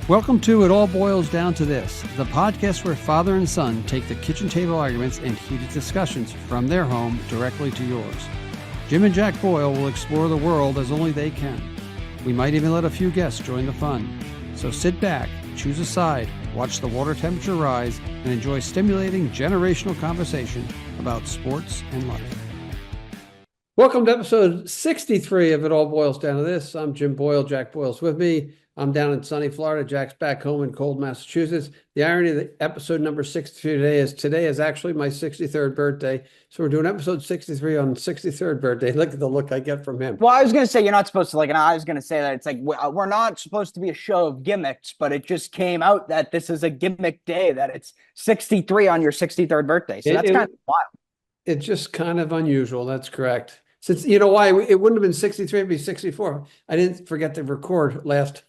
Welcome to It All Boils Down to This, the podcast where father and son take the kitchen table arguments and heated discussions from their home directly to yours. Jim and Jack Boyle will explore the world as only they can. We might even let a few guests join the fun. So sit back, choose a side, watch the water temperature rise, and enjoy stimulating generational conversation about sports and life. Welcome to episode 63 of It All Boils Down to This. I'm Jim Boyle. Jack Boyle's with me. I'm down in sunny Florida. Jack's back home in cold Massachusetts. The irony of the episode number 63 today is actually my 63rd birthday. So we're doing episode 63 on 63rd birthday. Look at the look I get from him. Well, I was going to say, you're not supposed to and I was going to say that it's like, we're not supposed to be a show of gimmicks, but it just came out that this is a gimmick day, that it's 63 on your 63rd birthday. So that's kind of wild. It's just kind of unusual. That's correct. Since, you know why, it wouldn't have been 63, it'd be 64. I didn't forget to record last time.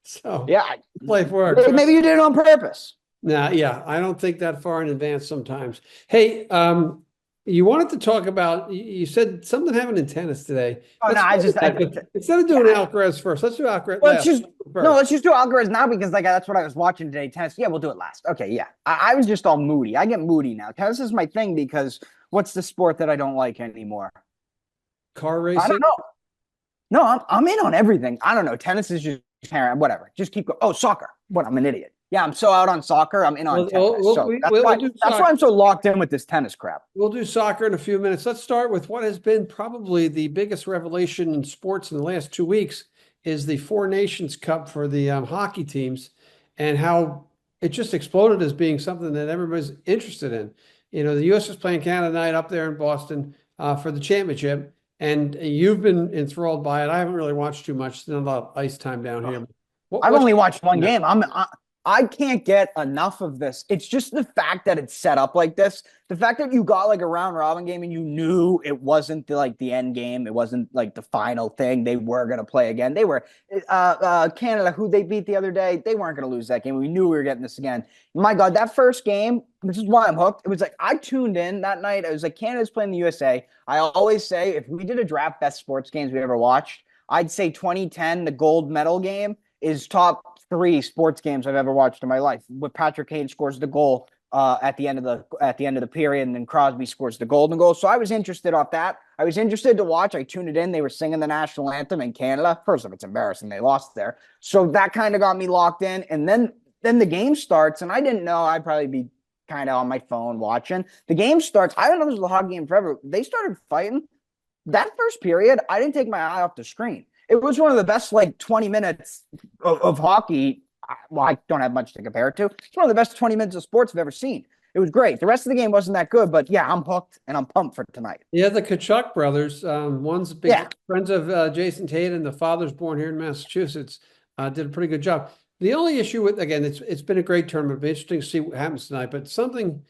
So yeah, life works. Maybe you did it on purpose. Nah, yeah, I don't think that far in advance sometimes. Hey, you wanted to talk about, you said something happened in tennis today. Oh, no, instead of doing Alcaraz first, let's do Alcaraz last. Let's just do Alcaraz now because that's what I was watching today. Tennis, yeah, we'll do it last. Okay, yeah. I was just all moody. I get moody now. Tennis is my thing because what's the sport that I don't like anymore? Car racing? I don't know. No, I'm in on everything. I don't know. Tennis is just whatever. Just keep going. Oh, soccer. What? I'm an idiot. Yeah, I'm so out on soccer. I'm in on tennis. That's why I'm so locked in with this tennis crap. We'll do soccer in a few minutes. Let's start with what has been probably the biggest revelation in sports in the last 2 weeks is the Four Nations Cup for the hockey teams and how it just exploded as being something that everybody's interested in. You know, the U.S. is playing Canada tonight up there in Boston for the championship. And you've been enthralled by it. I haven't really watched too much. There's not a lot of ice time down here. I've only watched one game. I can't get enough of this. It's just the fact that it's set up like this. The fact that you got like a round robin game and you knew it wasn't the end game. It wasn't like the final thing. They were going to play again. They were Canada, who they beat the other day. They weren't going to lose that game. We knew we were getting this again. My God, that first game, this is why I'm hooked. It was like I tuned in that night. I was like, Canada's playing the USA. I always say if we did a draft best sports games we ever watched, I'd say 2010, the gold medal game, is top 3 sports games I've ever watched in my life. With Patrick Kane scores the goal at the end of the period, and then Crosby scores the golden goal. So I was interested off that. I was interested to watch. I tuned it in. They were singing the national anthem in Canada. First of all, it's embarrassing they lost there. So that kind of got me locked in. And then the game starts, and I didn't know I'd probably be kind of on my phone watching. The game starts. I don't know if it was a hockey game forever. They started fighting. That first period, I didn't take my eye off the screen. It was one of the best 20 minutes of hockey. Well, I don't have much to compare it to. It's one of the best 20 minutes of sports I've ever seen. It was great. The rest of the game wasn't that good, but yeah, I'm hooked and I'm pumped for tonight. Yeah, the Kachuk brothers, one's big friends of Jason Tate, and the father's born here in Massachusetts, did a pretty good job. The only issue with, again, it's been a great tournament. It'll be interesting to see what happens tonight, but something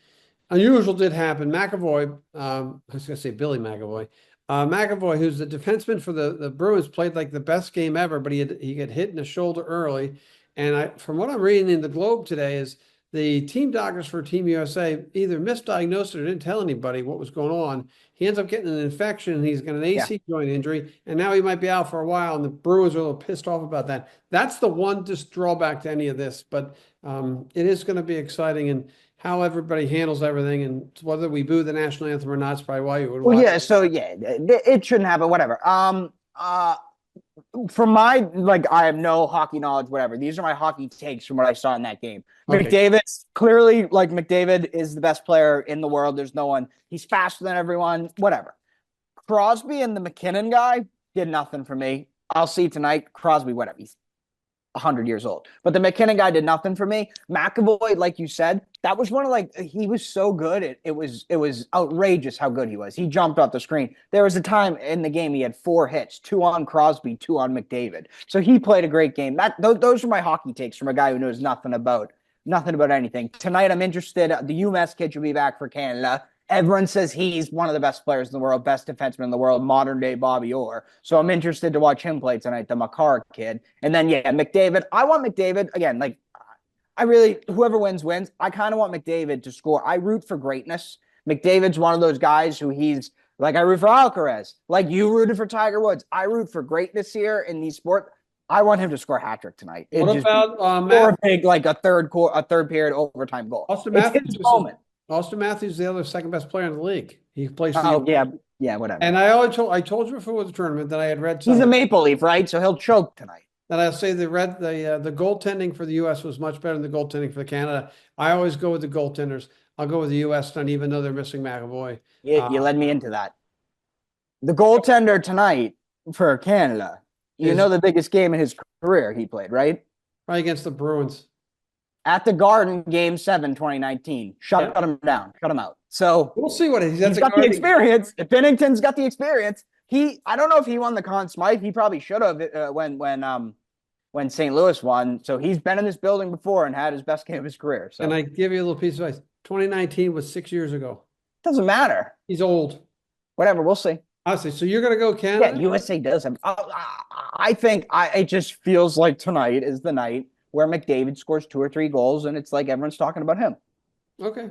unusual did happen. McAvoy, I was going to say Billy McAvoy, McAvoy, who's the defenseman for the Bruins, played like the best game ever, but he got hit in the shoulder early. And from what I'm reading in the Globe today is the team doctors for Team USA either misdiagnosed it or didn't tell anybody what was going on. He ends up getting an infection. He's got an AC joint injury, and now he might be out for a while, and the Bruins are a little pissed off about that. That's the one just drawback to any of this, but it is going to be exciting, and how everybody handles everything, and whether we boo the national anthem or not is probably why you would watch. Well, yeah, so yeah, it shouldn't happen, whatever. For my, I have no hockey knowledge, whatever. These are my hockey takes from what I saw in that game. Okay. McDavid's clearly, McDavid is the best player in the world. There's no one. He's faster than everyone, whatever. Crosby and the McKinnon guy did nothing for me. I'll see tonight. Crosby, whatever. He's 100 years old. But the McKinnon guy did nothing for me. McAvoy, like you said, that was one of he was so good. It was outrageous how good he was. He jumped off the screen. There was a time in the game he had 4 hits, 2 on Crosby, 2 on McDavid. So he played a great game. Those are my hockey takes from a guy who knows nothing about anything. Tonight I'm interested. The UMass kid should be back for Canada. Everyone says he's one of the best players in the world, best defenseman in the world, modern day Bobby Orr. So I'm interested to watch him play tonight, the Makar kid. And then, McDavid. I want McDavid, again, whoever wins. I kind of want McDavid to score. I root for greatness. McDavid's one of those guys who he's I root for Alcaraz. Like you rooted for Tiger Woods. I root for greatness here in these sports. I want him to score a hat trick tonight. What about or a big like a third period overtime goal. Austin It's Matthews? his moment. Austin Matthews, the other second best player in the league. He plays. Oh yeah, whatever. And I told you before the tournament that I had read He's something. a Maple Leaf, right? So he'll choke tonight. That I'll say the goaltending for the U.S. was much better than the goaltending for Canada. I always go with the goaltenders. I'll go with the U.S. tonight, even though they're missing McAvoy. You led me into that. The goaltender tonight for Canada, the biggest game in his career he played, right? Right against the Bruins. At the Garden, Game 7, 2019. Shut him down. Shut him out. So we'll see what he's got the experience. If Binnington's got the experience, I don't know if he won the Conn Smythe. He probably should have when St. Louis won. So he's been in this building before and had his best game of his career. So. And I give you a little piece of advice. 2019 was 6 years ago. Doesn't matter. He's old. Whatever. We'll see. I'll see. So you're going to go Canada? Yeah, USA does have. I think it just feels like tonight is the night where McDavid scores 2 or 3 goals, and it's like everyone's talking about him. Okay.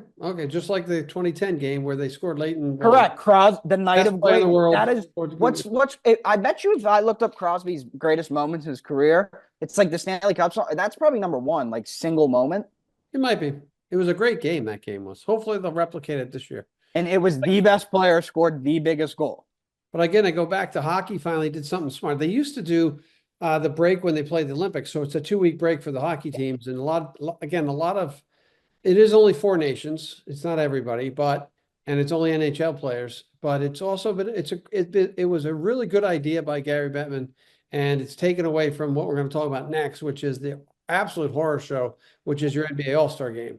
Just like the 2010 game where they scored late in. Correct. The night of great. That is what's. I bet you if I looked up Crosby's greatest moments in his career, it's like the Stanley Cup song. That's probably number 1, like single moment. It might be. It was a great game. That game was. Hopefully they'll replicate it this year. And it was the best player scored the biggest goal. But again, I go back to hockey. Finally, did something smart. They used to do the break when they played the Olympics, so it's a 2-week break for the hockey teams, and a lot of. It is only 4 nations. It's not everybody, and it's only NHL players. But it's also, it was a really good idea by Gary Bettman, and it's taken away from what we're going to talk about next, which is the absolute horror show, which is your NBA All-Star game.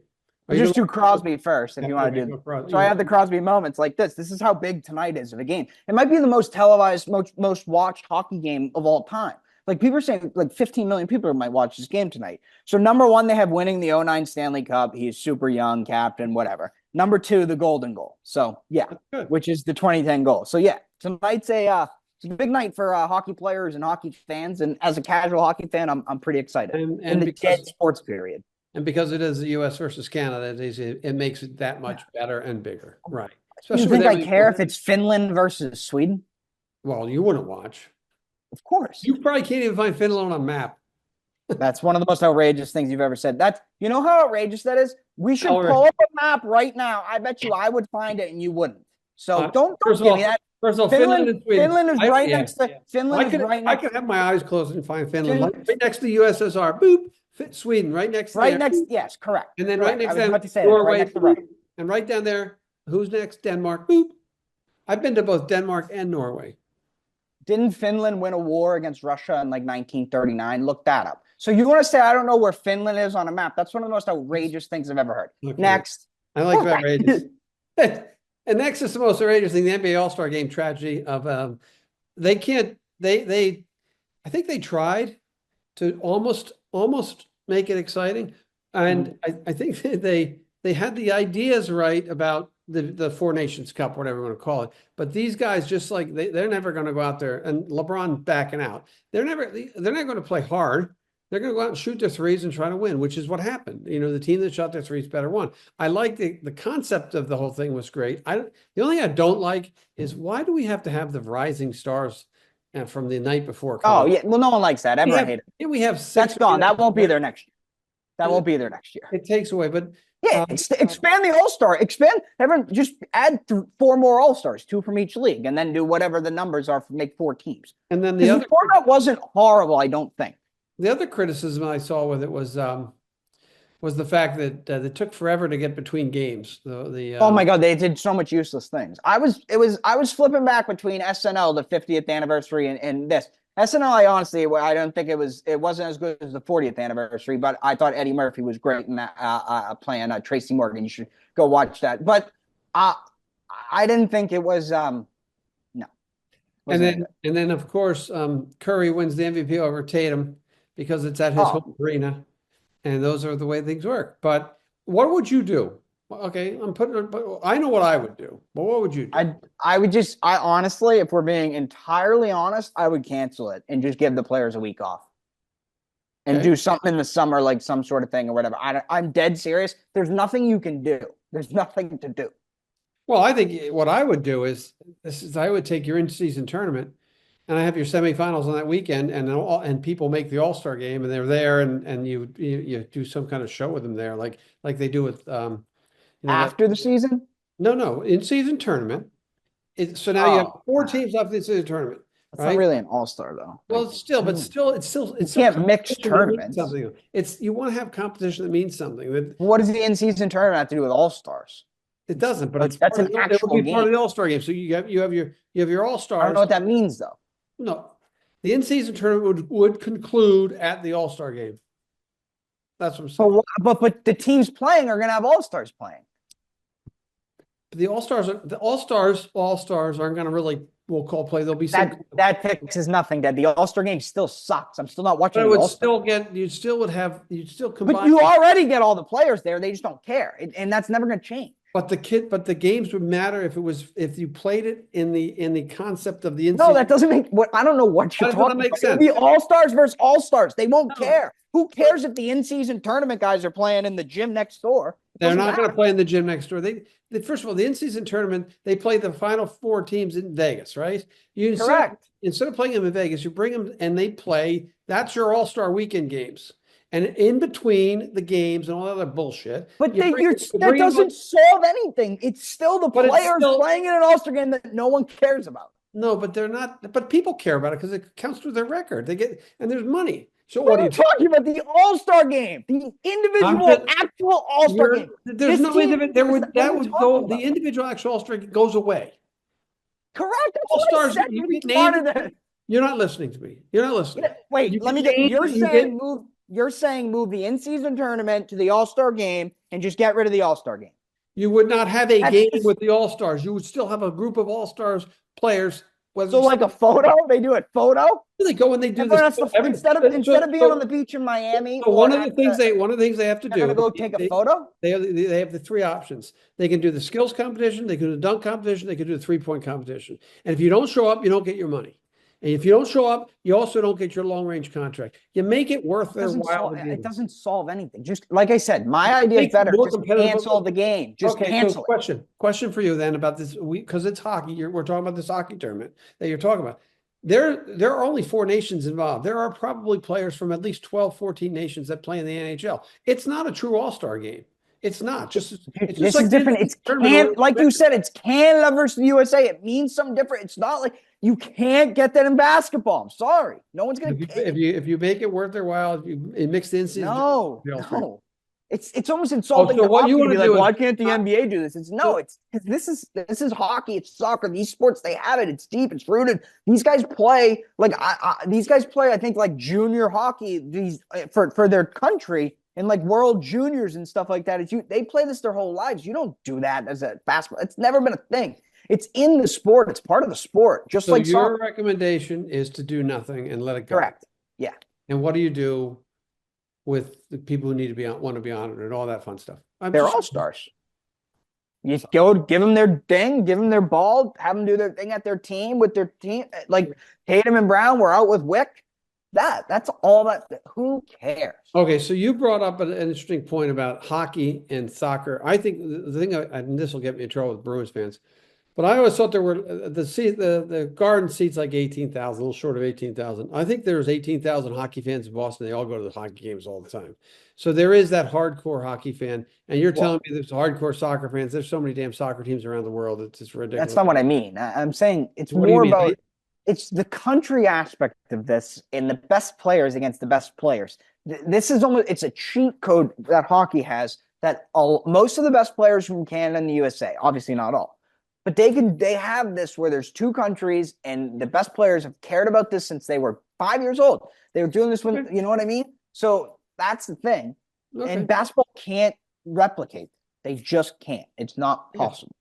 Just do Crosby first if you want to do. So I have the Crosby moments like this. This is how big tonight is of a game. It might be the most televised, most watched hockey game of all time. Like people are saying, like 15 million people might watch this game tonight. So number 1, they have winning the 09 Stanley Cup. He's super young, captain, whatever. Number 2, the golden goal. So yeah, which is the 2010 goal. So yeah, tonight's it's a big night for hockey players and hockey fans. And as a casual hockey fan, I'm pretty excited. And in the dead sports period. And because it is the U.S. versus Canada, it makes it that much better and bigger, right? Especially you think I care if it's Finland versus Sweden? Well, you wouldn't watch. Of course. You probably can't even find Finland on a map. That's one of the most outrageous things you've ever said. You know how outrageous that is? We should pull up a map right now. I bet you I would find it and you wouldn't. So don't give me that. First of all, Finland and Sweden. Finland is right next to Finland. I could have my eyes closed and find Finland right next to the USSR. Boop. Sweden, right next to yes, correct. And then right next to Norway, and right down there, who's next? Denmark, boop. I've been to both Denmark and Norway. Didn't Finland win a war against Russia in like 1939? Look that up. So you want to say I don't know where Finland is on a map? That's one of the most outrageous things I've ever heard. Okay. Next. I like that outrageous. And next is the most outrageous thing, the NBA All-Star Game tragedy of I think they tried to almost make it exciting. And I think they had the ideas right about the 4 Nations Cup, whatever you want to call it. But these guys just like they're never going to go out there, and LeBron backing out. They're not going to play hard. They're going to go out and shoot their threes and try to win, which is what happened. The team that shot their threes better won. I like the concept of the whole thing was great. The only thing I don't like is why do we have to have the rising stars from the night before? Oh yeah, well no one likes that. Everyone hates it. We have 6. That's gone. That won't be there next year. That won't be there next year. It takes away, but yeah, expand the All-Star. Expand. Everyone just add 4 more All-Stars, 2 from each league, and then do whatever the numbers are. Make 4 teams. And then the other format wasn't horrible, I don't think. The other criticism I saw with it was the fact that it took forever to get between games. Oh my God, they did so much useless things. I was flipping back between SNL, the 50th anniversary, and this. SNL, I don't think it wasn't as good as the 40th anniversary, but I thought Eddie Murphy was great in that playing Tracy Morgan. You should go watch that. But I didn't think it was no. And then of course Curry wins the MVP over Tatum because it's at his home arena, and those are the way things work. But what would you do? Okay, I know what I would do, but what would you do? I honestly, if we're being entirely honest, I would cancel it and just give the players a week off and do something in the summer, like some sort of thing or whatever. I'm dead serious. There's nothing you can do. There's nothing to do. Well, I think what I would do is I would take your in-season tournament and I have your semifinals on that weekend, and people make the All-Star game, and they're there, and you do some kind of show with them there, like they do with After the season? no, in season tournament. So now you have Oh, four teams left in the season tournament, that's not right? really an all-star though. Well, Like, it's still, but you it's still can't mix competition that means tournaments. something. It's you want to have competition that means something. That What does the in-season tournament have to do with all-stars? it doesn't, but Like it's that's part an of, it would actual be part of game. the All-Star game. So you have your I don't All-Stars. know what that means though. No, the in-season tournament would conclude at the All-Star game. That's what I'm saying. But the teams playing are gonna have all-stars playing. But the All-Stars aren't going to really, we'll call play. There'll be some, That fixes nothing. That the all-star game still sucks. I'm still not watching but it the would all-star. you'd still But combine. you already get all the players there. They just don't care, and that's never gonna change. But the games would matter if you played it in the concept of the No, in-season. that doesn't make what I don't know what you're How does that talking make about. sense? It'll be all-stars versus all-stars. They won't No. care. Who cares if the in-season tournament guys are playing in the gym next door? They're Doesn't not going to matter. play in the gym next door. First of all, the in-season tournament, they play the final four teams in Vegas, right? Correct. Instead of playing them in Vegas, you bring them and they play. That's your All-Star weekend games. And in between the games and all that other bullshit, But you that doesn't solve anything. It's still the But it's players still- playing in an all-star game that no one cares about. no, but they're not. But people care about it because it counts to their record. And there's money. So What what are do you talking about? The all-star game, the individual just- actual all-star game. There's This no team- individual. There would what that are you would talking go. about? The individual actual All-Star goes away. Correct. That's what I All-Stars, said. you Maybe get smarter named- than. You're not listening to me. You're not listening. Wait, You let me get get. named- You're you saying get- move. You're saying move the in-season tournament to the all-star game and just get rid of the all-star game. You would not have a That's game just- with the All-Stars. You would still have a group of All-Stars players. So like a photo, they do it photo. They go and they do Everyone this. has to, instead of being on the beach in Miami. So or one of at the things they have to they're gonna do. go take a photo. They have the three options. They can do the skills competition, they can do the dunk competition, they can do the three-point competition. And if you don't show up, you don't get your money. And if you don't show up, you also don't get your long-range contract. You make it worth their while. It doesn't solve anything. Just like I said, my idea is Make it better. more Just competitive. cancel the game. Just Okay, cancel it. Question for you then about this, because it's hockey. We're talking about this hockey tournament that you're talking about. There are only 4 nations involved. There are probably players from at least 12, 14 nations that play in the NHL. It's not a true All-Star game. It's not. It's This just is like different. It's like you said, it's Canada versus the USA. It means something different. It's not like you can't get that in basketball. I'm sorry. No one's gonna if you make it worth their while, if you mix the in-season. No. It's almost insulting. So what you want to do? Why can't the NBA do this? It's this is hockey. It's soccer. These sports, they have it. It's deep. It's rooted. These guys play these guys play. I think like junior hockey. These for their country and like World Juniors and stuff like that. They play this their whole lives. You don't do that as a basketball. It's never been a thing. It's in the sport. It's part of the sport. Just like your soccer. recommendation is to do nothing and let it go. Correct. Yeah. And what do you do with the people who want to be honored and all that fun stuff? They're all-stars. You go give them their ding, give them their ball, have them do their thing at their team with their team. Like Tatum and Brown were out with Wick. That's all that. Who cares? Okay, so you brought up an interesting point about hockey and soccer. I think the thing, and this will get me in trouble with Bruins fans, but I always thought there were the Garden seats like 18,000, a little short of 18,000. I think there's 18,000 hockey fans in Boston. They all go to the hockey games all the time. So there is that hardcore hockey fan, and you're telling me there's hardcore soccer fans. There's so many damn soccer teams around the world. It's just ridiculous. That's not what I mean. I'm saying it's What do you more mean? about it's the country aspect of this and the best players against the best players. This is it's a cheat code that hockey has that most of the best players from Canada and the USA, obviously not all, but they have this where there's 2 countries and the best players have cared about this since they were 5 years old. They were doing this when, you know what I mean? So that's the thing. Okay. And basketball can't replicate. They just can't. It's not possible.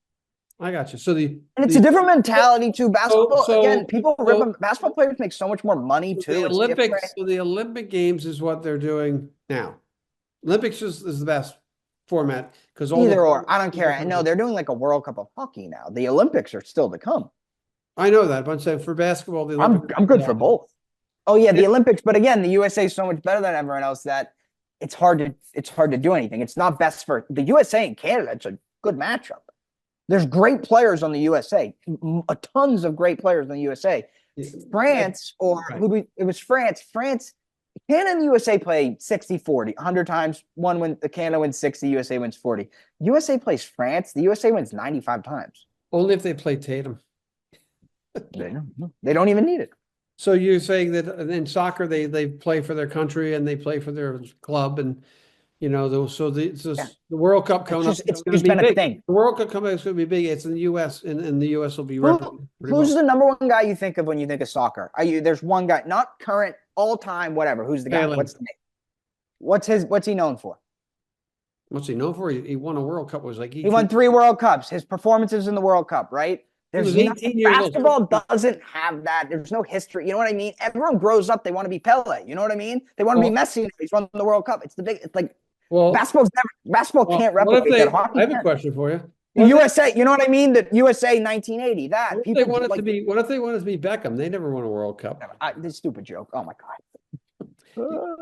I got you. So it's a different mentality too. Basketball again. People rip them. Basketball players make so much more money too. The Olympics. So the Olympic Games is what they're doing now. Olympics is the best format because either or. I don't care. I know they're doing like a World Cup of hockey now. The Olympics are still to come. I know that, but I'm saying for basketball, the Olympics, I'm good for both. Oh yeah, the Olympics. But again, the USA is so much better than everyone else that it's hard to do anything. It's not best for the USA and Canada. It's a good matchup. There's great players on the USA, tons of great players on the USA. France or Right. it was France. Canada and the USA play 60-40, 100 times. The Canada wins 60, USA wins 40. USA plays France. The USA wins 95 times. Only if they play Tatum. They don't even need it. So you're saying that in soccer they play for their country and they play for their club, and Yeah. the World Cup coming up It's is going to just be been a big. thing. The World Cup coming up is going to be big. It's in the U.S. and the U.S. will be represented pretty Who's well. the number one guy you think of when you think of soccer? There's one guy, not current, all time, whatever. Who's the guy? Pele. What's the name? What's he known for? What's he known for? He won a World Cup. It was like He won 3 World Cups. His performances in the World Cup, right? He was There's 18 years old. basketball doesn't have that. There's no history. You know what I mean? Everyone grows up, they want to be Pele. You know what I mean? They want to be Messi. He's won the World Cup. It's like basketball can't replicate that. Hockey I have a can't. question for you. The USA, you know what I mean? The USA 1980. That What if people they wanted like, to be? What if they wanted to be Beckham? They never won a World Cup. this stupid joke. Oh my god.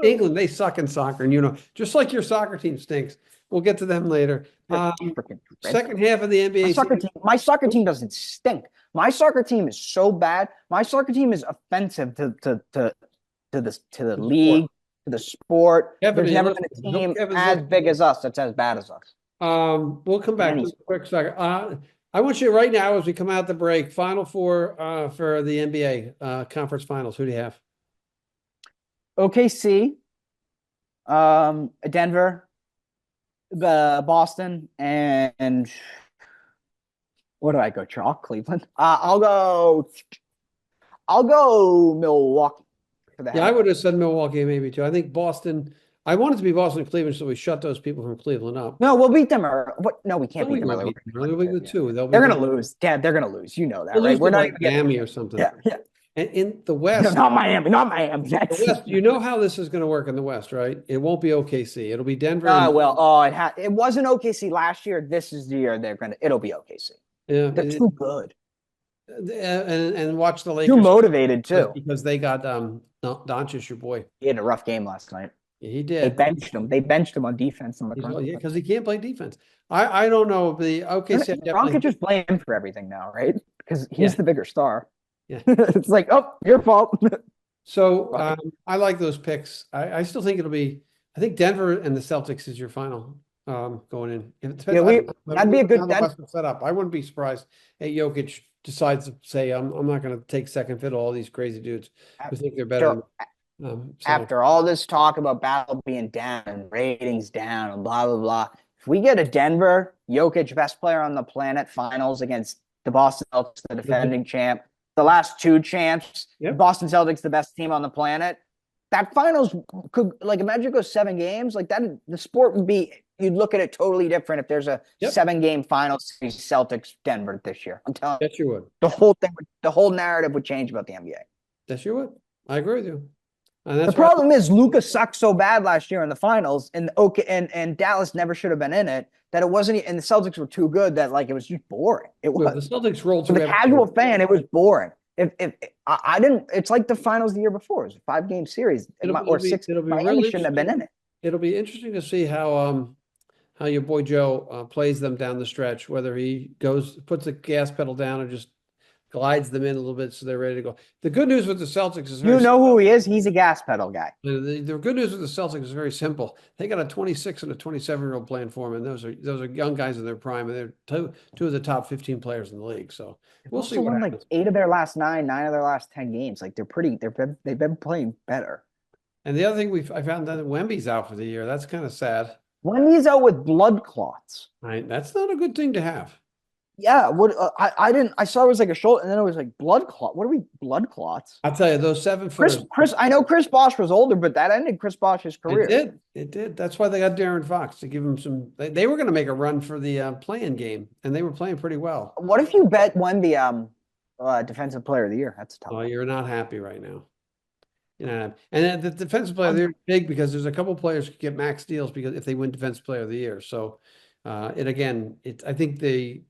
England, they suck in soccer, and just like your soccer team stinks. We'll get to them later. Second half of the NBA. My soccer team doesn't stink. My soccer team is so bad. My soccer team is offensive to the league, to the sport. Kevin, There's never been a team as big as us that's as bad as us. We'll come back to a quick second. I want you right now, as we come out the break, Final Four for the NBA conference finals. Who do you have? OKC, Denver, Boston, and what do I go? Cleveland. I'll go Milwaukee for that. Yeah, I would have said Milwaukee maybe too. I think Boston. I want it to be Boston and Cleveland, so we shut those people from Cleveland up. No, we'll beat them. No, we can't beat them early. We'll beat them too. They're going to lose. Dad, they're going to lose. You know that, right? We're not Miami or something. Yeah. And in the West, no, not Miami. The West, you know how this is going to work in the West, right? It won't be OKC. It'll be Denver. It wasn't OKC last year. This is the year it'll be OKC. Yeah, they're too good. And watch the Lakers. Too motivated too, because they got Doncic, your boy. He had a rough game last night. Yeah, he did. They benched him on defense. Yeah, because he can't play defense. I don't know the OKC. Ron could just blame him for everything now, right? Because he's the bigger star. Yeah, it's like, oh, your fault. So I like those picks. I still think it'll be. I think Denver and the Celtics is your final going in. That'd be a good setup. I wouldn't be surprised if Jokic decides to say, I'm not going to take second fiddle all these crazy dudes who think they're better. After all this talk about Battle being down and ratings down and blah blah blah, if we get a Denver Jokic best player on the planet finals against the Boston Celtics, the defending champ, the last 2 champs, Boston Celtics, the best team on the planet. That finals could, imagine it goes 7 games. Like that, the sport would be. You'd look at it totally different if there's a 7-game finals series Celtics Denver this year. I'm telling you. Yes, you would. The whole narrative would change about the NBA. Yes, you would. I agree with you. The problem is Luka sucked so bad last year in the finals, and Dallas never should have been in it. That it wasn't, and the Celtics were too good that it was just boring. It was the Celtics rolled for the casual fan. It was boring. If I didn't, it's like the finals the year before. It was a 5-game series, or 6. Miami shouldn't have been in it. It'll be interesting to see how your boy Joe plays them down the stretch. Whether he puts the gas pedal down, or just glides them in a little bit so they're ready to go. The good news with the Celtics is who he is. He's a gas pedal guy. The good news with the Celtics is very simple. They got a 26 and a 27-year-old playing for them, and those are young guys in their prime, and they're two of the top 15 players in the league. So we'll see what happens. 8 of their last 9 of their last 10 games. They've been playing better. And the other thing I found that Wemby's out for the year. That's kind of sad. Wemby's out with blood clots. Right, that's not a good thing to have. Yeah, I saw it was like a shoulder, and then it was like blood clot. What are we blood clots? I'll tell you, those 7-footers. I know Chris Bosh was older, but that ended Chris Bosh's career. It did. That's why they got Darren Fox to give him some. They were going to make a run for the play-in game, and they were playing pretty well. What if you bet Wemby defensive player of the year? That's tough. Oh, you're not happy right now. And the defensive player of the year is big because there's a couple players who get max deals because if they win defensive player of the year. So, I think the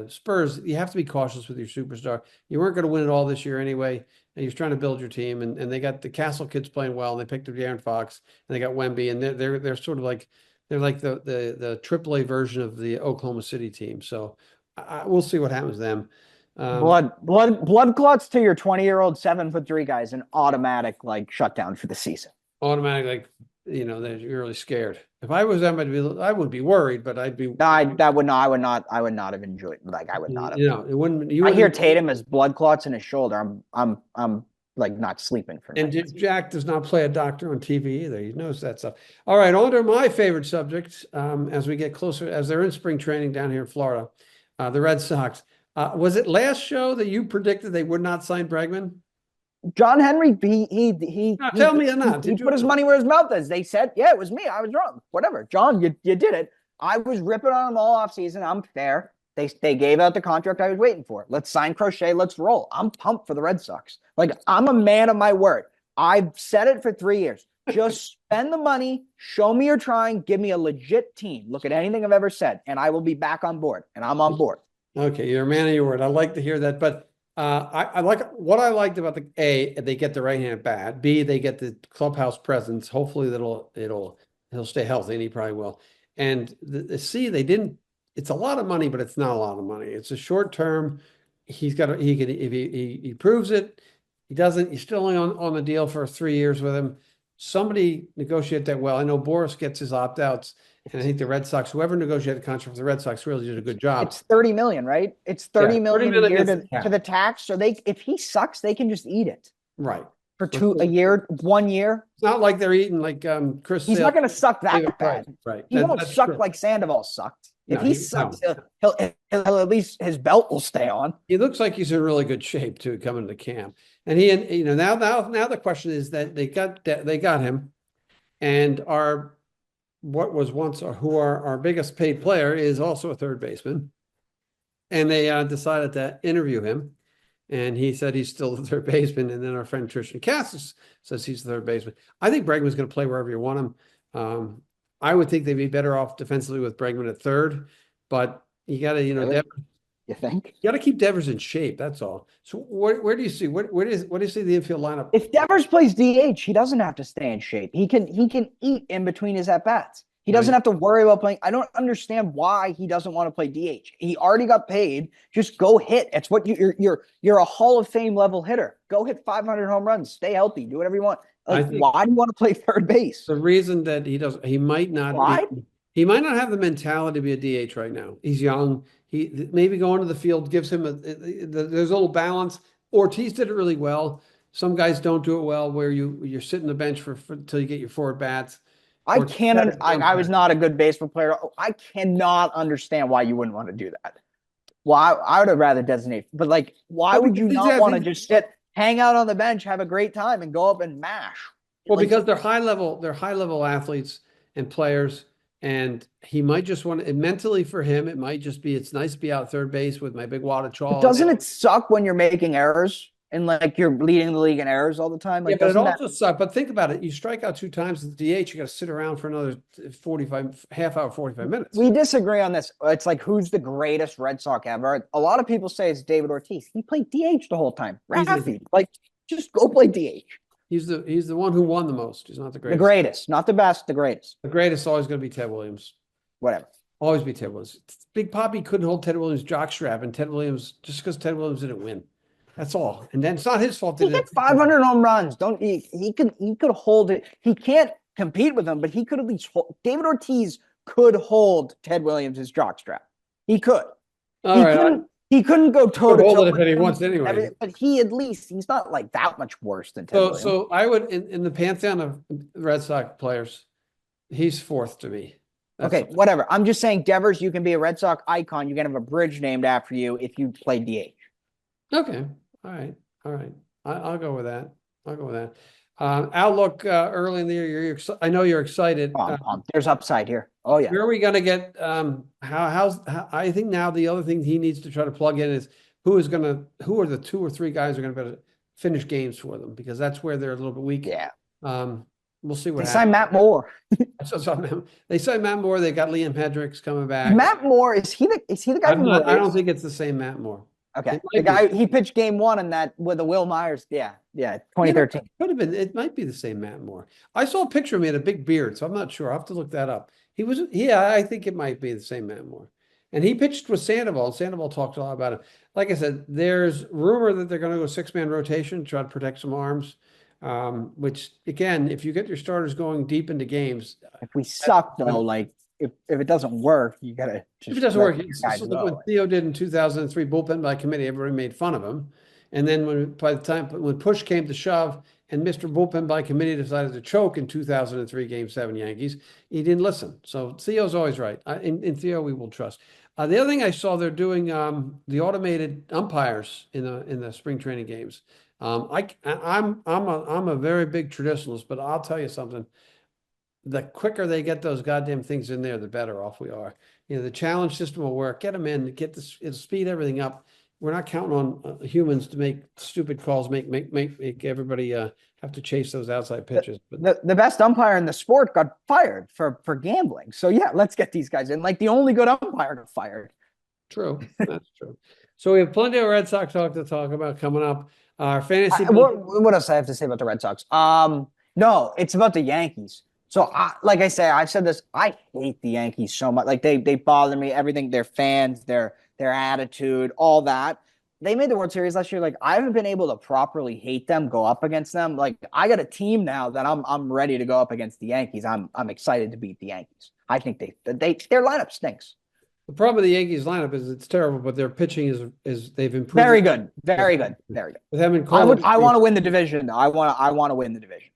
Spurs, you have to be cautious with your superstar. You weren't going to win it all this year anyway, and you're trying to build your team. And they got the Castle kids playing well, and they picked up De'Aaron Fox, and they got Wemby, and they're sort of like the AAA version of the Oklahoma City team. So we'll see what happens to them. Blood clots to your 20-year-old 7'3" guy is an automatic like shutdown for the season. Automatic, like, that you're really scared. If I was them, I wouldn't be worried, but I'd be. No, I would not have enjoyed. Like I would not have. It wouldn't. I hear Tatum has blood clots in his shoulder. I'm like not sleeping for And nights. Jack does not play a doctor on TV either. He knows that stuff. All right, on to my favorite subject. As we get closer, as they're in spring training down here in Florida, the Red Sox. Was it last show that you predicted they would not sign Bregman? John Henry, he tell me or not. He put his money where his mouth is. They said, yeah, it was me. I was wrong. Whatever. John, you did it. I was ripping on him all offseason. I'm fair. They gave out the contract I was waiting for. Let's sign Crochet. Let's roll. I'm pumped for the Red Sox. Like, I'm a man of my word. I've said it for 3 years. Just spend the money. Show me you're trying. Give me a legit team. Look at anything I've ever said, and I will be back on board. And I'm on board. Okay, you're a man of your word. I like to hear that. But I like what I liked about the A, they get the right-handed bat. B, they get the clubhouse presence. Hopefully he'll stay healthy, and he probably will. And the C, they didn't. It's a lot of money, but it's not a lot of money. It's a short term. He can if he proves it. He doesn't. He's still only on the deal for 3 years with him. Somebody negotiate that well. I know Boris gets his opt-outs, and I think the Red Sox, whoever negotiated the contract for the Red Sox, really did a good job. It's 30 million, right? It's 30 million a year to the tax. So if he sucks, they can just eat it. Right. For 1 year. It's not like they're eating like Chris. He's not going to suck that bad. Right. He won't suck true. Like Sandoval sucked. If he sucks, he'll at least his belt will stay on. He looks like he's in really good shape too coming to camp. And now the question is that they got him, and our biggest paid player is also a third baseman, and they decided to interview him, and he said he's still the third baseman. And then our friend Tristan Cassis says he's the third baseman. I think Bregman's going to play wherever you want him. I would think they'd be better off defensively with Bregman at third, but you got to, really? You think? You got to keep Devers in shape. That's all. So where do you see what do you see the infield lineup? If Devers plays DH, he doesn't have to stay in shape. He can eat in between his at bats. He doesn't have to worry about playing. I don't understand why he doesn't want to play DH. He already got paid. Just go hit. It's what you're a Hall of Fame level hitter. Go hit 500 home runs. Stay healthy. Do whatever you want. Like, why do you want to play third base? The reason that he might not have the mentality to be a DH right now. He's young. He maybe going to the field gives him there's a little balance. Ortiz did it really well. Some guys don't do it well, where you're sitting the bench until you get your 4 bats. I was not a good baseball player. I cannot understand why you wouldn't want to do that. Well, I would have rather designate, but like, why would you not want to just hang out on the bench, have a great time, and go up and mash? Well, because they're high level athletes and players, and he might just want to, mentally for him, it might just be, it's nice to be out third base with my big wad of chalk. Doesn't it suck when you're making errers and like you're leading the league in errors all the time? Like, yeah, but it also sucks. But think about it. You strike out 2 times at the DH, you got to sit around for another 45 minutes. We disagree on this. It's like, who's the greatest Red Sox ever? A lot of people say it's David Ortiz. He played DH the whole time. Rafi, like, just go play DH. He's the one who won the most. He's not the greatest. The greatest, not the best, the greatest. The greatest is always going to be Ted Williams. Whatever. Always be Ted Williams. Big Poppy couldn't hold Ted Williams' jockstrap, and Ted Williams, just because Ted Williams didn't win. That's all. And then it's not his fault. He hit 500 home runs. He could hold it. He can't compete with him, but he could at least hold. David Ortiz could hold Ted Williams' jockstrap. He could. He couldn't go toe to toe if he wants anyway. But he's not like that much worse than Ted Williams. So I would, in the pantheon of Red Sox players, he's 4th to me. Okay, whatever. I'm just saying, Devers, you can be a Red Sox icon. You can have a bridge named after you if you play DH. Okay. All right. I'll go with that. Outlook early in the year. I know you're excited. There's upside here. Oh yeah. Where are we going to get? How? I think now the other thing he needs to try to plug in is who are the 2 or 3 guys who are going to be able to finish games for them, because that's where they're a little bit weak. Yeah. We'll see what happens. They signed Matt Moore. They signed Matt Moore. They got Liam Hendricks coming back. Matt Moore, is he the guy? I don't think it's the same Matt Moore. Okay, the guy he pitched game 1 in that with the Will Myers. Yeah, 2013. Could have been. It might be the same Matt Moore. I saw a picture of him. He had a big beard, so I'm not sure. I'll have to look that up. I think it might be the same Matt Moore. And he pitched with Sandoval, and Sandoval talked a lot about it. Like I said, there's rumor that they're going to go 6-man rotation, try to protect some arms. Which again, if you get your starters going deep into games, If we suck though, like if it doesn't work, you gotta if it just doesn't let work, your guys it's like when go. Theo did in 2003, bullpen by committee, everybody made fun of him. And then by the time when push came to shove and Mr. Bullpen by committee decided to choke in 2003 Game 7 Yankees, he didn't listen. So Theo's always right. In Theo, we will trust. The other thing I saw, they're doing the automated umpires in the spring training games. I'm a very big traditionalist, but I'll tell you something. The quicker they get those goddamn things in there, the better off we are. The challenge system will work. Get them in, it'll speed everything up. We're not counting on humans to make stupid calls, make everybody have to chase those outside pitches. But The best umpire in the sport got fired for gambling. So yeah, let's get these guys in. Like the only good umpire got fired. True, that's true. So we have plenty of Red Sox talk to talk about coming up. Our fantasy. What else I have to say about the Red Sox? No, it's about the Yankees. So, like I say, I've said this. I hate the Yankees so much. Like they bother me. Everything, their fans, their attitude, all that. They made the World Series last year. Like I haven't been able to properly hate them, go up against them. Like I got a team now that I'm ready to go up against the Yankees. I'm excited to beat the Yankees. I think their lineup stinks. The problem with the Yankees lineup is it's terrible, but their pitching is they've improved. Very good, very good, very good. With having I want to win the division. Though. I want to win the division.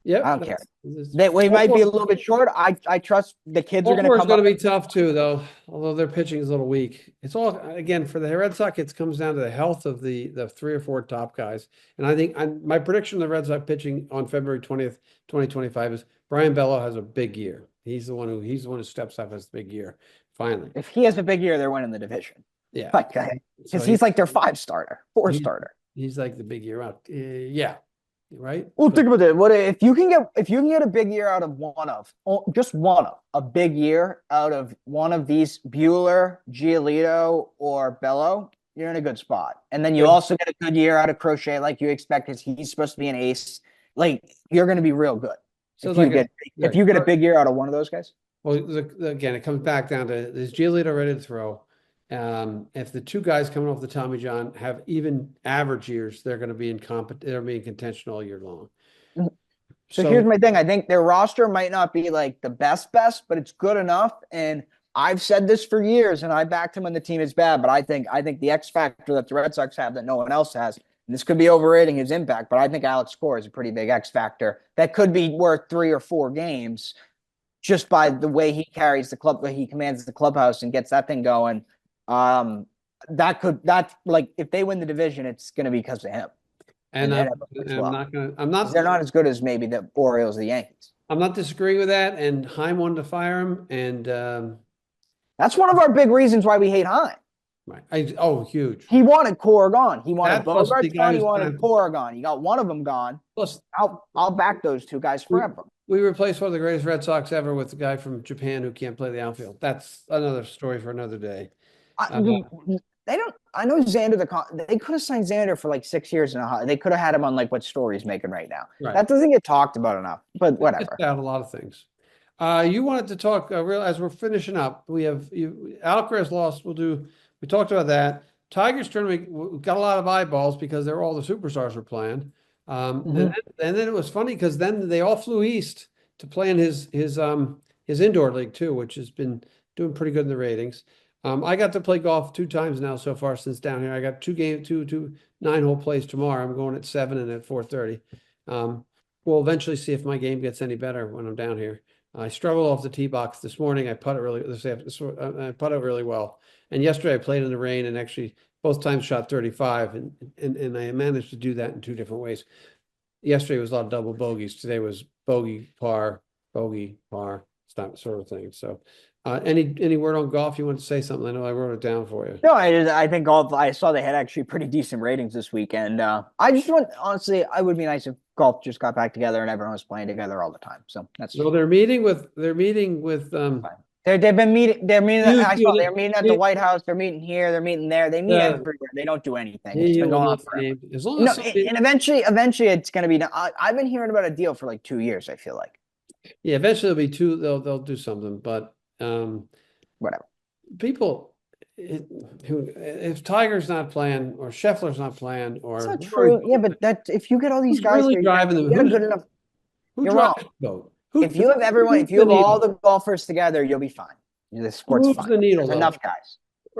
Yeah, I don't care. We might be a little bit short. I trust the kids are going to come. It's going to be tough too, though. Although their pitching is a little weak. It's all again for the Red Sox. It comes down to the health of the 3 or 4 top guys. And I think my prediction of the Red Sox pitching on February 20th, 2025 is Brian Bello has a big year. He's the one who steps up as the big year. Finally, if he has a big year, they're winning the division. Yeah, because he's like their 5 starter, 4 starter. He's like the big year out. Yeah. Right. Well, think about it. What if you can get a big year out of a big year out of one of these Bueller, Giolito, or Bello, you're in a good spot. And then you also get a good year out of Crochet, like you expect, because he's supposed to be an ace. Like you're going to be real good. So if you get a big year out of one of those guys. Well, again, it comes back down to is Giolito ready to throw? If the 2 guys coming off the Tommy John have even average years, they're going to be they're being contention all year long. So here's my thing. I think their roster might not be like the best, but it's good enough. And I've said this for years, and I backed him when the team is bad. But I think the X factor that the Red Sox have that no one else has, and this could be overrating his impact, but I think Alex Cora is a pretty big X factor that could be worth 3 or 4 games just by the way he carries the club, the way he commands the clubhouse and gets that thing going. That's like if they win the division, it's going to be because of him. And they're not as good as maybe the Orioles or the Yankees. I'm not disagreeing with that. And Heim wanted to fire him, and that's one of our big reasons why we hate Heim. Right. Huge. He wanted Cora gone. He wanted Bogarts gone. He wanted Cora gone. He got one of them gone. Plus, I'll back those 2 guys forever. We replaced one of the greatest Red Sox ever with the guy from Japan who can't play the outfield. That's another story for another day. They don't. I know Xander. They could have signed Xander for like 6 years and they could have had him on like what Story's making right now. Right. That doesn't get talked about enough. But whatever. It's out a lot of things. You wanted to talk as we're finishing up. We have Alcaraz lost. We talked about that. Tigers tournament got a lot of eyeballs because they're all the superstars were playing. And then it was funny because then they all flew east to play in his indoor league too, which has been doing pretty good in the ratings. I got to play golf 2 times now so far since down here. I got 2 9-hole plays tomorrow. I'm going at 7 and at 4:30. We'll eventually see if my game gets any better when I'm down here. I struggled off the tee box this morning. I putted really well. And yesterday I played in the rain and actually both times shot 35 and I managed to do that in 2 different ways. Yesterday was a lot of double bogeys. Today was bogey, par, sort of thing. So any word on golf? You want to say something? I know I wrote it down for you. No, I think golf. I saw they had actually pretty decent ratings this weekend. I just honestly, it would be nice if golf just got back together and everyone was playing together all the time. So that's. Well, they're meeting with. They've been meeting. They're meeting at the White House. They're meeting here. They're meeting there. They meet everywhere. They don't do anything. It's been going on forever. And eventually, it's going to be. I've been hearing about a deal for like 2 years. I feel like. Yeah, eventually there'll be 2. They'll do something, but whatever. People, if Tiger's not playing or Scheffler's not playing or It's not true. Yeah, but if you get all these who's guys really here, driving them? you get a good enough. Who You're wrong. drives the boat? If you have everyone, if you have all the golfers together, you'll be fine. The who sport's moves fine. the needle? There's enough guys.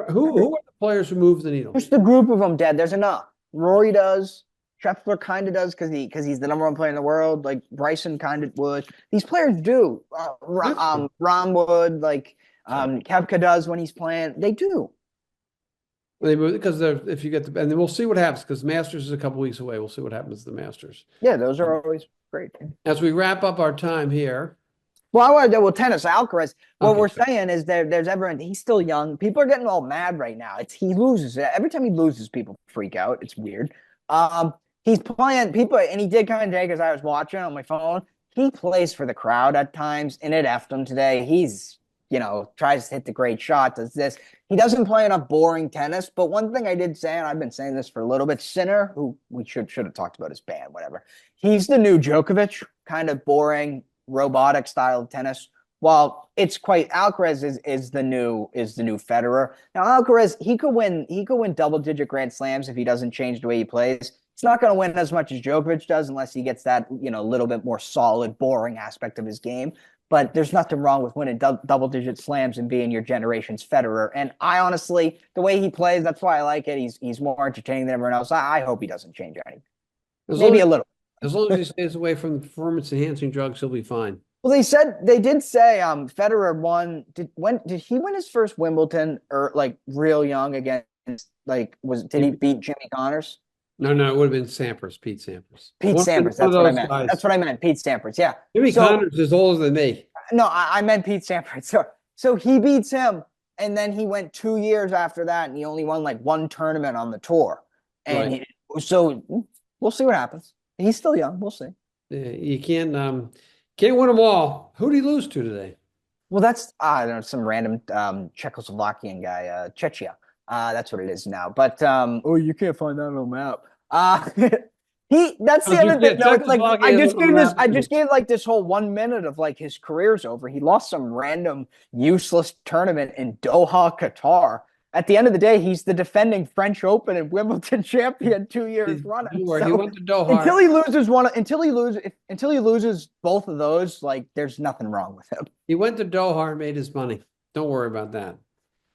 Who are the players who move the needle? Just the group of them dead. There's enough. Rory does. Scheffler kind of does because he's the number one player in the world. Like Bryson kind of would. These players do. Rom would. Like Kepka does when he's playing. They do. They move because if you get the and then we'll see what happens because Masters is a couple weeks away. We'll see what happens to the Masters. Yeah, those are always great. As we wrap up our time here. Well, I want to do tennis. Alcaraz. What we're saying is there's everyone. He's still young. People are getting all mad right now. He loses every time he loses. People freak out. It's weird. He's playing people, and he did kind of today because I was watching on my phone. He plays for the crowd at times, and it effed him today. He's tries to hit the great shot. Does this? He doesn't play enough boring tennis. But one thing I did say, and I've been saying this for a little bit, Sinner, who we should have talked about his band, whatever. He's the new Djokovic, kind of boring, robotic style of tennis. While it's quite Alcaraz is the new Federer. Now Alcaraz, he could win double-digit Grand Slams if he doesn't change the way he plays. He's not going to win as much as Djokovic does unless he gets that little bit more solid, boring aspect of his game. But there's nothing wrong with winning double-digit slams and being your generation's Federer. And I honestly, the way he plays, that's why I like it. He's more entertaining than everyone else. I hope he doesn't change anything. Maybe a little. As long as he stays away from the performance-enhancing drugs, he'll be fine. Well, they did say Federer won. Did he win his first Wimbledon or real young against did he beat Jimmy Connors? No, it would have been Sampras, Pete Sampras. Sampras, that's what I meant. Guys. That's what I meant, Pete Sampras, yeah. Jimmy Connors is older than me. No, I meant Pete Sampras. So he beats him, and then he went 2 years after that, and he only won one tournament on the tour. And so we'll see what happens. He's still young. We'll see. Yeah, you can't win them all. Who did he lose to today? Well, that's I don't know, some random Czechoslovakian guy, Czechia. That's what it is now. But you can't find that on the map. That's the other thing. No, I just gave this whole 1 minute of his career's over. He lost some random useless tournament in Doha, Qatar. At the end of the day, he's the defending French Open and Wimbledon champion 2 years running. He went to Doha until he loses both of those. There's nothing wrong with him. He went to Doha and made his money. Don't worry about that.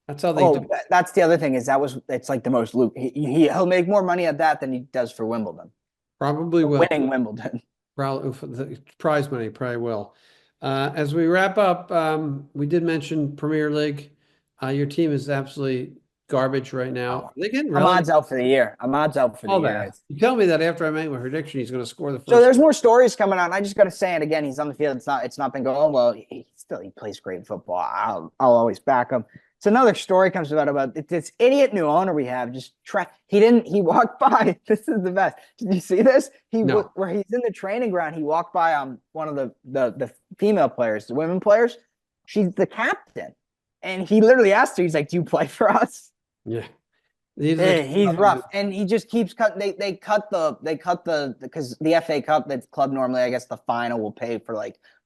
That's how they do. That's the other thing it's the most loot. He'll make more money at that than he does for Wimbledon. Probably will. Winning Wimbledon. Probably the prize money probably will. As we wrap up, we did mention Premier League. Your team is absolutely garbage right now. They getting Ahmad's out for the year. You tell me that after I made my prediction, he's going to score the first. So there's more stories coming out. And I just got to say it again. He's on the field. It's not been going well. He plays great football. I'll always back him. So another story comes about this idiot new owner we have. He walked by. This is the best. Did you see this? Where he's in the training ground. He walked by one of the female players, the women players. She's the captain, and he literally asked her. He's like, "Do you play for us?" Yeah. He's rough, and he just keeps cutting. They cut because the FA Cup, that club normally, I guess the final will pay for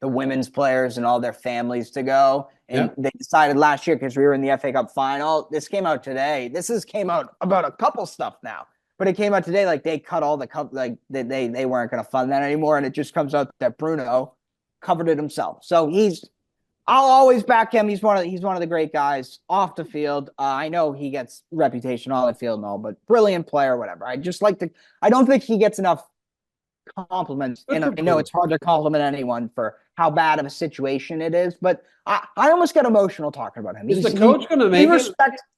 the women's players and all their families to go. And they decided last year because we were in the FA Cup final. This came out today. Came out about a couple stuff now, but it came out today. They cut all the cup. They weren't going to fund that anymore, and it just comes out that Bruno covered it himself. So I'll always back him. He's one of the great guys off the field. I know he gets reputation on the field and all, but brilliant player, whatever. I don't think he gets enough compliments. And I know it's hard to compliment anyone for how bad of a situation it is, but I almost get emotional talking about him. Is the coach going to make it?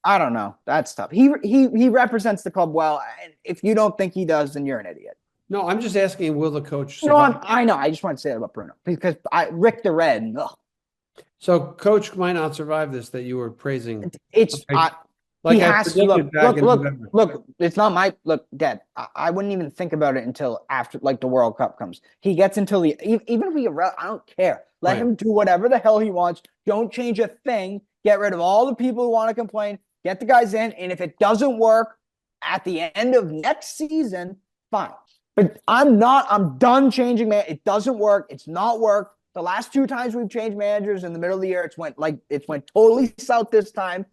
I don't know. That's tough. He represents the club well. And if you don't think he does, then you're an idiot. No, I'm just asking, will the coach survive? I know. I just want to say that about Bruno because Rick the Red. Ugh. So coach might not survive this that you were praising. He has to look. It's not my Dad. I wouldn't even think about it until after the World Cup comes. He gets until even if we I don't care. Let him do whatever the hell he wants. Don't change a thing. Get rid of all the people who want to complain. Get the guys in, and if it doesn't work at the end of next season, fine. But I'm done changing, man. It doesn't work. It's not worked. The last 2 times we've changed managers in the middle of the year, it went totally south this time.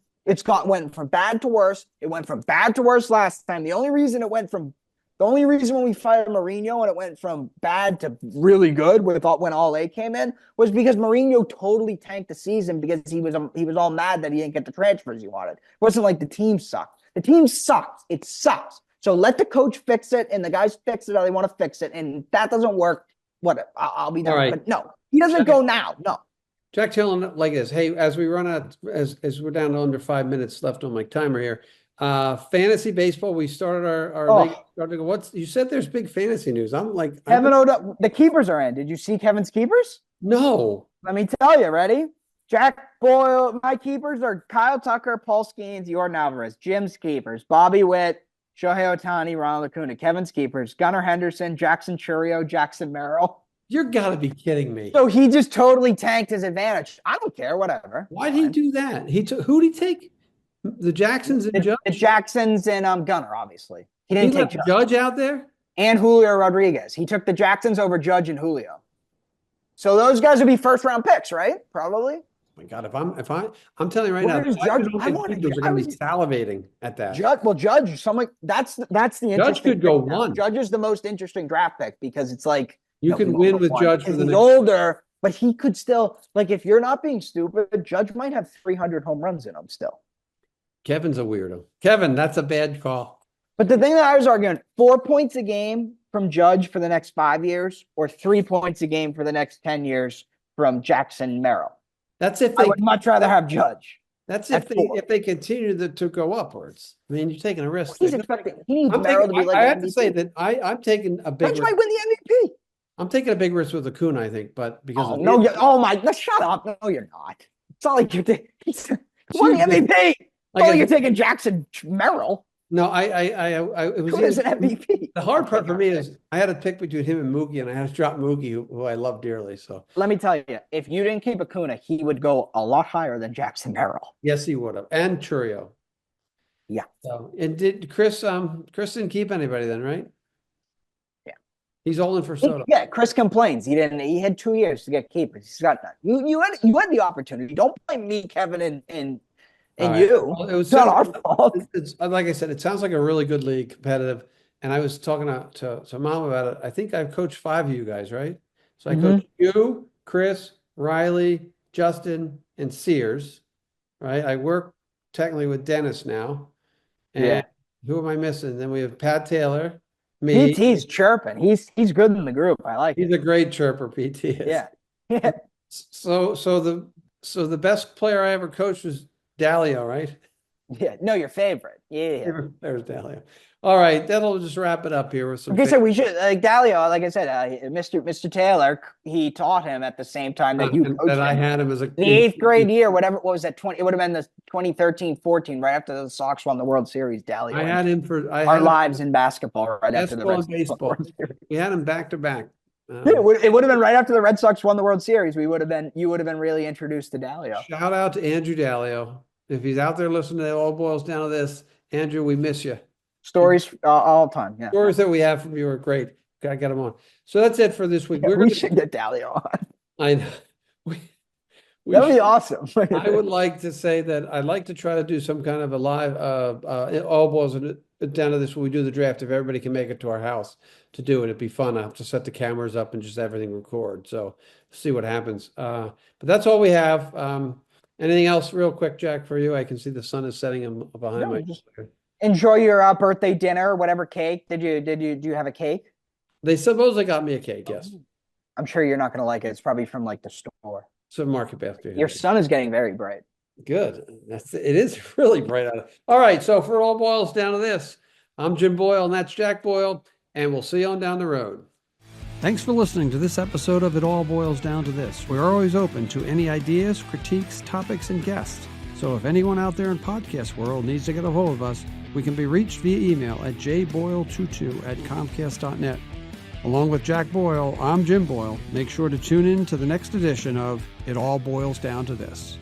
went from bad to worse. It went from bad to worse last time. The only reason when we fired Mourinho and it went from bad to really good when Ole came in was because Mourinho totally tanked the season because he was all mad that he didn't get the transfers he wanted. It wasn't like the team sucked. The team sucks. It sucks. So let the coach fix it and the guys fix it how they want to fix it. And if that doesn't work, whatever. I'll be there. Right. But no, he doesn't go now. No. Jack Tillon like this. Hey, as we run out, as we're down to under 5 minutes left on my timer here. Fantasy baseball. We started our you said there's big fantasy news. I'm like the keepers are in. Did you see Kevin's keepers? No. Let me tell you. Ready? Jack Boyle. My keepers are Kyle Tucker, Paul Skeens, Jordan Alvarez. Jim's keepers: Bobby Witt, Shohei Ohtani, Ronald Acuna. Kevin's keepers: Gunnar Henderson, Jackson Chourio, Jackson Merrill. You're gotta be kidding me. So he just totally tanked his advantage. I don't care. Whatever. Why did he do that? Who did he take? The Jacksons and Judge? The Jacksons and Gunnar, obviously. He didn't take Judge out there? And Julio Rodriguez. He took the Jacksons over Judge and Julio. So those guys would be first-round picks, right? Probably. Oh my God, I'm telling you right now, Judge, are going to be salivating at that. Judge, that's the interesting. Judge could go one. Judge is the most interesting draft pick because it's like you can win with Judge for the next. He's older, but he could still, like, if you're not being stupid, Judge might have 300 home runs in him still. Kevin's a weirdo. Kevin, that's a bad call. But the thing that I was arguing, 4 points a game from Judge for the next 5 years, or 3 points a game for the next 10 years from Jackson Merrill. That's if I would much rather have Judge. That's if they continue to go upwards. I mean, you're taking a risk. He's expecting. He needs Merrill to be like. I have to say that I'm taking a big. Judge might win the MVP. I'm taking a big risk with Acuna, I think, but because shut up! No, you're not. It's not like you're taking. Won the MVP. You're taking Jackson Merrill. No, it was Who is an MVP? The hard part for me is I had to pick between him and Mookie, and I had to drop Mookie, who I love dearly. So let me tell you, if you didn't keep Acuna, he would go a lot higher than Jackson Merrill. Yes, he would have, and Chourio. Yeah. So, and did Chris didn't keep anybody then, right? Yeah. He's all in for Soto. Yeah, Chris complains. He didn't. He had 2 years to get keepers. He's got none. You had the opportunity. Don't blame me, Kevin, and you. Well, it was not our fault. It's like I said, it sounds like a really good league, competitive. And I was talking to Mom about it. I think I've coached 5 of you guys, right? So I coached you, Chris, Riley, Justin, and Sears, right? I work technically with Dennis now. And who am I missing? Then we have Pat Taylor, me. PT's chirping. He's good in the group. I like He's a great chirper, PT is. Yeah. So the best player I ever coached was Dalio, right? Yeah, no, your favorite. Yeah. There's Dalio. All right, that'll just wrap it up here with some. Okay, so we should Dalio. Like I said, Mr. Taylor, he taught him at the same time that you coached that I had him as a the 8th grade year. Whatever, what was that? It would have been the 2013-14, right after the Sox won the World Series. Dalio. I had him for our lives in basketball, right after the Red Sox baseball. We had him back to back. It would have been right after the Red Sox won the World Series. You would have been really introduced to Dalio. Shout out to Andrew Dalio. If he's out there listening to It All Boils Down to This, Andrew, we miss you. Stories all the time. Yeah. Stories that we have from you are great. Gotta get them on. So that's it for this week. Yeah, we should get Dalio on. I know. That would be awesome. I would like to say that I'd like to try to do some kind of a live All Boils Down to This when we do the draft. If everybody can make it to our house to do it, it'd be fun. I have to set the cameras up and just everything record. So see what happens. But that's all we have. Anything else real quick, Jack, for you? I can see the sun is setting behind my. Enjoy your birthday dinner, whatever cake. Do you have a cake? They supposedly got me a cake, yes. I'm sure you're not going to like it. It's probably from like the store. So market basket. Your sun is getting very bright. Good. It is really bright out. All right. So for All Boils Down to This, I'm Jim Boyle and that's Jack Boyle, and we'll see you on down the road. Thanks for listening to this episode of It All Boils Down to This. We're always open to any ideas, critiques, topics, and guests. So if anyone out there in podcast world needs to get a hold of us, we can be reached via email at jboyle22@comcast.net. Along with Jack Boyle, I'm Jim Boyle. Make sure to tune in to the next edition of It All Boils Down to This.